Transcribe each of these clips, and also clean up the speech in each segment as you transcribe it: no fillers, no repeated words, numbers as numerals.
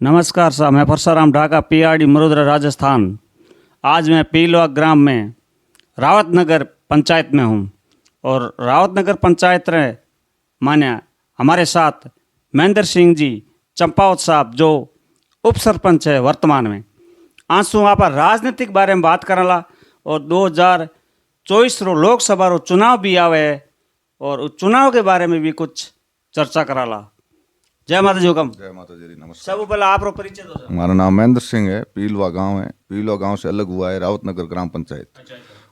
नमस्कार साहब, मैं परसाराम ढाका पीआरडी मरोदरा राजस्थान। आज मैं पीलवा ग्राम में रावत नगर पंचायत में हूँ और रावत नगर पंचायत में मान्य हमारे साथ महेंद्र सिंह जी चंपावत साहब जो उप सरपंच है वर्तमान में। आंसू आप राजनीतिक बारे में बात करला और 2024 रो लोकसभा रो चुनाव भी आवे है और उस चुनाव के बारे में भी कुछ चर्चा कराला। जय माता जी हुकम। जय माता जी, नमस्कार। सब पहले आप रो परिचय दो सर। हमारा नाम महेंद्र सिंह है, पीलवा गांव है। पीलवा गांव से अलग हुआ है रावत नगर ग्राम पंचायत,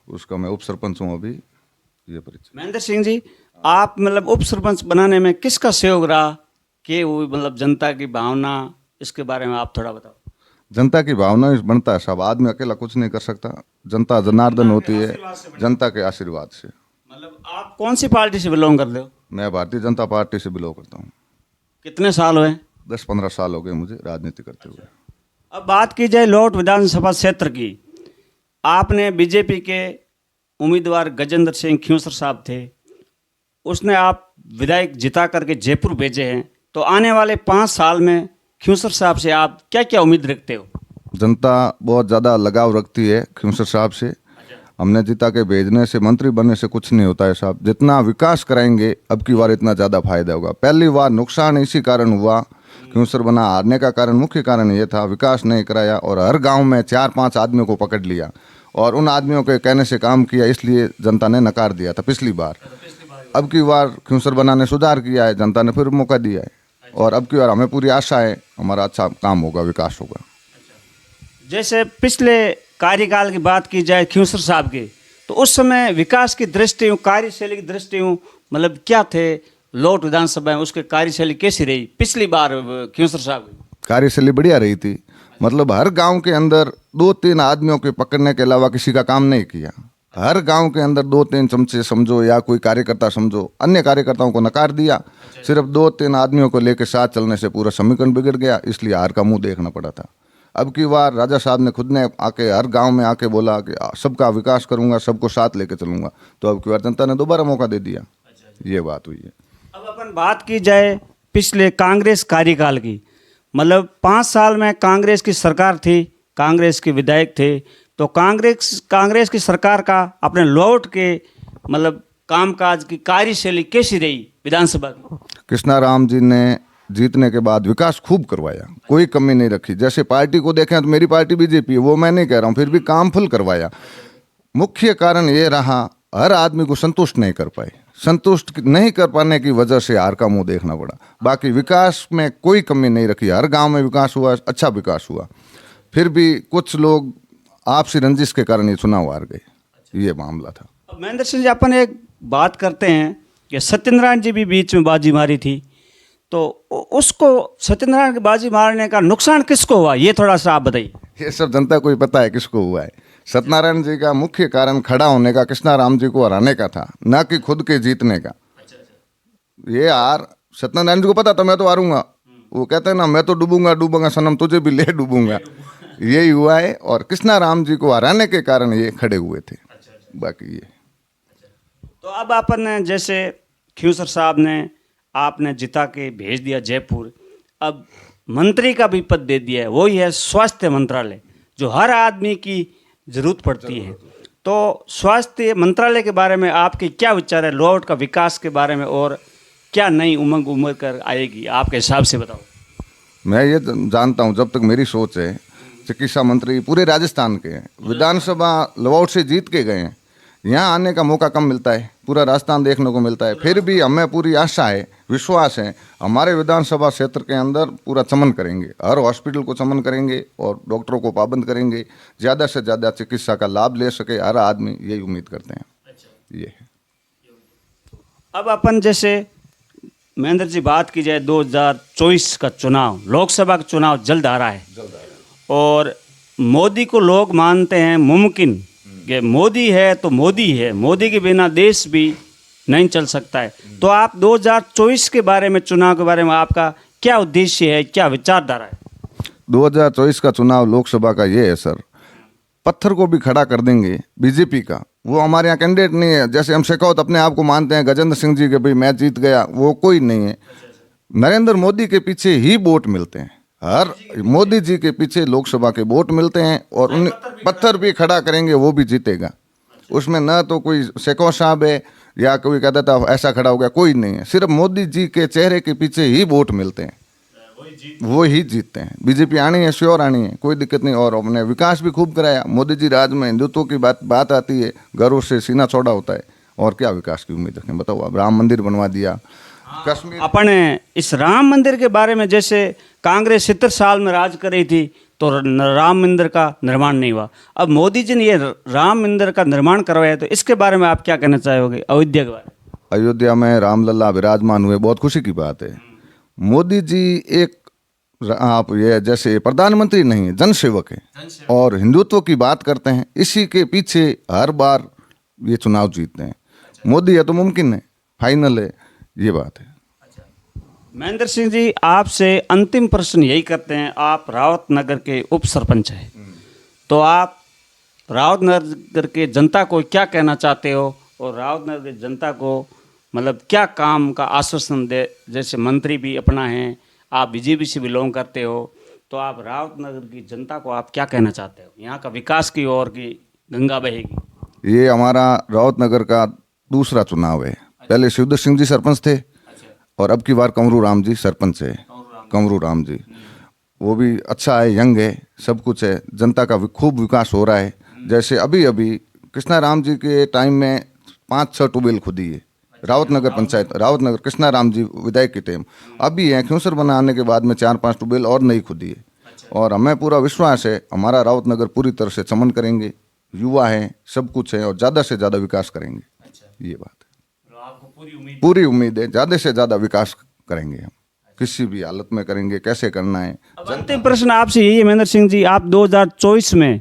उसका मैं उप सरपंच हूँ अभी। ये परिचय। महेंद्र सिंह जी, आप मतलब उप सरपंच बनाने में किसका सहयोग रहा कि वो मतलब जनता की भावना, इसके बारे में आप थोड़ा बताओ। जनता की भावना ही बनता है साहब, आदमी अकेला कुछ नहीं कर सकता। जनता जनार्दन होती है, जनता के आशीर्वाद से। मतलब आप कौन सी पार्टी से बिलोंग करते हो? मैं भारतीय जनता पार्टी से बिलोंग करता हूँ। कितने साल हुए? 10-15 साल हो गए मुझे राजनीति करते हुए। अब बात की जाए लोट विधानसभा क्षेत्र की, आपने बीजेपी के उम्मीदवार गजेंद्र सिंह खियूसर साहब थे, उसने आप विधायक जिता करके जयपुर भेजे हैं, तो आने वाले 5 साल में खियूसर साहब से आप क्या क्या उम्मीद रखते हो? जनता बहुत ज़्यादा लगाव रखती है खियूसर साहब से। हमने जिता के भेजने से, मंत्री बनने से कुछ नहीं होता है साहब। जितना विकास कराएंगे अब की बार इतना ज़्यादा फायदा होगा। पहली बार नुकसान इसी कारण हुआ, खियूसर बना हारने का कारण, मुख्य कारण ये था विकास नहीं कराया और हर गांव में 4-5 आदमियों को पकड़ लिया और उन आदमियों के कहने से काम किया, इसलिए जनता ने नकार दिया था पिछली बार। अब की बार खियूसर बना ने सुधार किया है, जनता ने फिर मौका दिया है और अब की बार हमें पूरी आशा है हमारा अच्छा काम होगा, विकास होगा। जैसे पिछले कार्यकाल की बात की जाए खियूसर साहब की, तो उस समय विकास की दृष्टि, कार्यशैली की दृष्टि, मतलब क्या थे लोट विधानसभा में, उसकी कार्यशैली कैसी रही पिछली बार खियूसर साहब की? कार्यशैली बढ़िया रही थी। मतलब हर गांव के अंदर 2-3 आदमियों के पकड़ने के अलावा किसी का काम नहीं किया। हर गांव के अंदर 2-3 चमचे समझो या कोई कार्यकर्ता समझो, अन्य कार्यकर्ताओं को नकार दिया। सिर्फ 2-3 आदमियों को लेकर साथ चलने से पूरा समीकरण बिगड़ गया, इसलिए हार का मुंह देखना पड़ा था। अब की बार राजा साहब ने खुद ने आके हर गांव में आके बोला कि सबका विकास करूंगा, सबको साथ लेके चलूंगा, तो अब की बार जनता ने दोबारा मौका दे दिया। ये बात हुई है। अब अपन बात की जाए पिछले कांग्रेस कार्यकाल की, मतलब 5 साल में कांग्रेस की सरकार थी, कांग्रेस के विधायक थे, तो कांग्रेस की सरकार का अपने लौट के मतलब कामकाज की कार्यशैली कैसी रही विधानसभा की? कृष्णाराम जी ने जीतने के बाद विकास खूब करवाया, कोई कमी नहीं रखी। जैसे पार्टी को देखें तो मेरी पार्टी बीजेपी है, वो मैं नहीं कह रहा हूँ, फिर भी काम फुल करवाया। मुख्य कारण ये रहा हर आदमी को संतुष्ट नहीं कर पाए, संतुष्ट नहीं कर पाने की वजह से हार का मुंह देखना पड़ा। बाकी विकास में कोई कमी नहीं रखी, हर गांव में विकास हुआ, अच्छा विकास हुआ। फिर भी कुछ लोग आपसी रंजिश के कारण ये चुनाव हार गए, ये मामला था। अब महेंद्र सिंह जी, अपन एक बात करते हैं कि सत्यनारायण जी भी बीच में बाजी मारी थी, तो उसको सत्यनारायण की बाजी मारने का नुकसान किसको हुआ, ये थोड़ा सा आप बताइए। ये सब जनता को ही पता है किसको हुआ है। सत्यनारायण जी का मुख्य कारण खड़ा होने का कृष्णाराम जी को हराने का था, न कि खुद के जीतने का। ये हार सत्यनारायण जी को पता था मैं तो हारूंगा, वो कहते हैं ना मैं तो डूबूंगा सनम तुझे भी ले डूबूंगा, यही हुआ है। और कृष्णाराम जी को हराने के कारण ये खड़े हुए थे, बाकी ये। तो अब अपन जैसे खियूसर साहब ने आपने जिता के भेज दिया जयपुर, अब मंत्री का भी पद दे दिया है, वही है स्वास्थ्य मंत्रालय, जो हर आदमी की जरूरत पड़ती है। तो स्वास्थ्य मंत्रालय के बारे में आपके क्या विचार है, लोट का विकास के बारे में, और क्या नई उमंग उमर कर आएगी आपके हिसाब से बताओ। मैं ये जानता हूँ, जब तक मेरी सोच है, चिकित्सा मंत्री पूरे राजस्थान के हैं, विधानसभा लवौट से जीत के गए हैं, यहाँ आने का मौका कम मिलता है, पूरा राजस्थान देखने को मिलता है। फिर भी हमें पूरी आशा है, विश्वास है, हमारे विधानसभा क्षेत्र के अंदर पूरा चमन करेंगे, हर हॉस्पिटल को चमन करेंगे और डॉक्टरों को पाबंद करेंगे, ज़्यादा से ज़्यादा चिकित्सा का लाभ ले सके हर आदमी, यही उम्मीद करते हैं। ये है। अब अपन जैसे महेंद्र जी बात की जाए 2024 का चुनाव, लोकसभा का चुनाव जल्द आ रहा है, और मोदी को लोग मानते हैं मुमकिन कि मोदी है तो मोदी है, मोदी के बिना देश भी नहीं चल सकता है। तो आप 2024 के बारे में, चुनाव के बारे में आपका क्या उद्देश्य है, क्या विचारधारा है? 2024 का चुनाव लोकसभा का ये है सर, पत्थर को भी खड़ा कर देंगे बीजेपी का। वो हमारे यहाँ कैंडिडेट नहीं है, जैसे हम शेखावत अपने आप को मानते हैं गजेंद्र सिंह जी के भाई मैं जीत गया, वो कोई नहीं है। नरेंद्र मोदी के पीछे ही वोट मिलते हैं, हर मोदी जी के पीछे लोकसभा के वोट मिलते हैं और उन पत्थर भी खड़ा करेंगे वो भी जीतेगा। उसमें ना तो कोई शेखो साहब है या कोई कहता था ऐसा खड़ा हो गया, कोई नहीं है। सिर्फ मोदी जी के चेहरे के पीछे ही वोट मिलते हैं, वो ही जीतते हैं। बीजेपी आनी है, श्योर आनी है, कोई दिक्कत नहीं। और हमने विकास भी खूब कराया। मोदी जी राज में हिंदुत्व की बात आती है, गर्व से सीना चौड़ा होता है। और क्या विकास की उम्मीद रखें बताओ। अब राम मंदिर बनवा दिया, कश्मीर। अपन इस राम मंदिर के बारे में, जैसे कांग्रेस 70 साल में राज कर रही थी तो राम मंदिर का निर्माण नहीं हुआ। अब मोदी जी ने ये राम मंदिर का निर्माण करवाया, तो इसके बारे में आप क्या कहना चाहोगे? अयोध्या के बारे में, अयोध्या में रामलला विराजमान हुए, बहुत खुशी की बात है। मोदी जी एक आप ये जैसे प्रधानमंत्री नहीं है, जनसेवक है और हिंदुत्व की बात करते हैं। इसी के पीछे हर बार ये चुनाव जीतते हैं। मोदी है तो मुमकिन है, फाइनल है, ये बात है। महेंद्र सिंह जी, आपसे अंतिम प्रश्न यही करते हैं। आप रावत नगर के उप सरपंच हैं, तो आप रावत नगर के जनता को क्या कहना चाहते हो? और रावत नगर की जनता को मतलब क्या काम का आश्वासन दे? जैसे मंत्री भी अपना है, आप बीजेपी से बिलोंग करते हो, तो आप रावत नगर की जनता को आप क्या कहना चाहते हो? यहाँ का विकास की ओर की गंगा बहेगी। ये हमारा रावत नगर का दूसरा चुनाव है। पहले शिवदत्त सिंह जी सरपंच थे और अब की बार कंवरू राम जी सरपंच है। कंवरू राम जी वो भी अच्छा है, यंग है, सब कुछ है। जनता का खूब विकास हो रहा है। जैसे अभी अभी कृष्णा राम जी के टाइम में 5-6 ट्यूबवेल खुदी है रावत नगर पंचायत, रावत नगर कृष्णा राम जी विधायक के टाइम। अभी है क्योंसर बनाने के बाद में 4-5 ट्यूबवेल और नहीं खुदी है। और हमें पूरा विश्वास है हमारा रावत नगर पूरी तरह से चमन करेंगे। युवा है, सब कुछ है और ज़्यादा से ज़्यादा विकास करेंगे। ये बात है, आपको पूरी उम्मीद है। ज़्यादा से ज़्यादा विकास करेंगे हम, किसी भी हालत में करेंगे। कैसे करना है? अब अंतिम प्रश्न आपसे यही है महेंद्र सिंह जी, आप 2024 में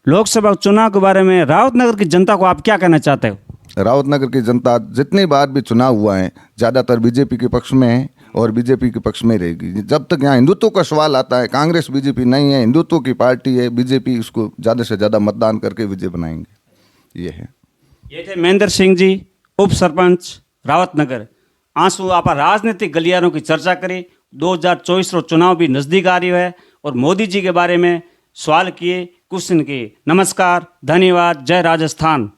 लोकसभा चुनाव के बारे में रावत नगर की जनता को आप क्या कहना चाहते हो? रावत नगर की जनता जितनी बार भी चुनाव हुआ है ज़्यादातर बीजेपी के पक्ष में है और बीजेपी के पक्ष में रहेगी। जब तक यहाँ हिंदुत्व का सवाल आता है, कांग्रेस बीजेपी नहीं है, हिंदुत्व की पार्टी है बीजेपी, इसको ज़्यादा से ज़्यादा मतदान करके विजय बनाएंगे। ये है। ये थे महेंद्र सिंह जी, उप सरपंच रावत नगर। आंसू आप राजनीतिक गलियारों की चर्चा करी। 2024 रो चुनाव भी नज़दीक आ रही है और मोदी जी के बारे में सवाल किए, क्वेश्चन किए। नमस्कार, धन्यवाद, जय राजस्थान।